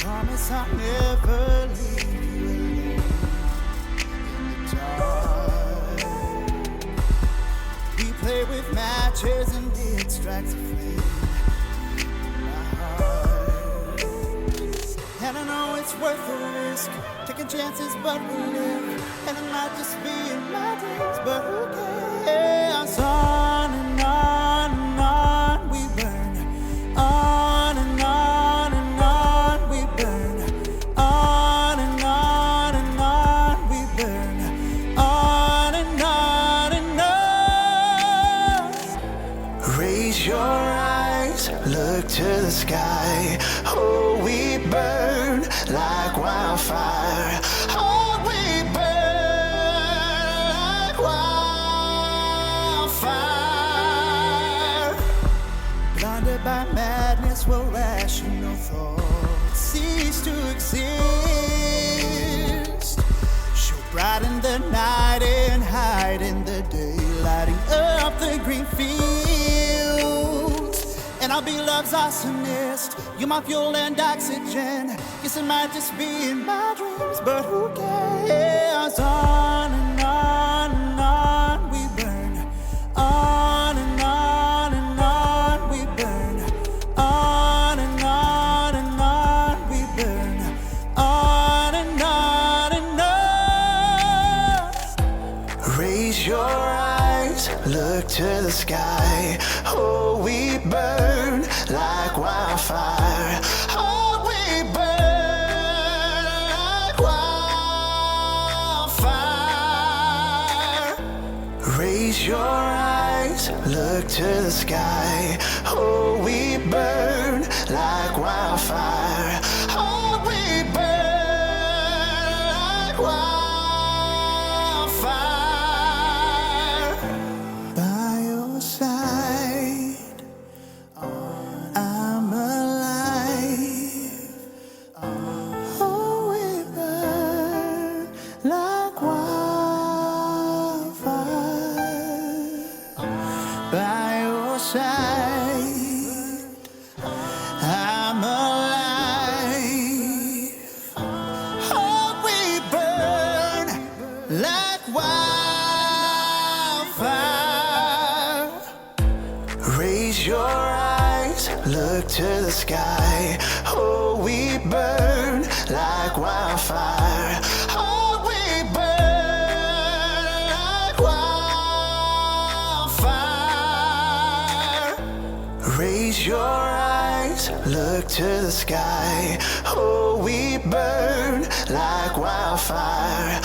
promise I'll never leave you alone in the dark. We play with matches and it strikes a flame in my heart. And I know it's worth the risk, taking chances but we live. And it might just be in my dreams, but who cares? On and on and on we burn. On and on and on we burn. On and on and on we burn. On and on and on. Raise your eyes, look to the sky. Oh, we burn like wildfire. Oh, we burn like wildfire. Blinded by madness, will rational thoughts cease to exist? She'll brighten the night and hide in the day, lighting up the green fields. And I'll be love's arsonist. You're my fuel and oxygen. Guess it might just be in my dreams, but who cares? On and on and on we burn. On and on and on we burn. On and on and on we burn. On and on and on. Raise your eyes, look to the sky. Oh, we burn like wildfire. Oh, we burn like wildfire. Raise your eyes, look to the sky. Oh, we burn like wildfire. Oh, we burn like wildfire. By your side, I'm alive. Oh, we burn like wildfire. By your side, I'm alive. Oh, we burn like wildfire. Raise your eyes, look to the sky. Oh, we burn like wildfire. Oh, we burn like wildfire. Raise your eyes, look to the sky. Oh, we burn like wildfire.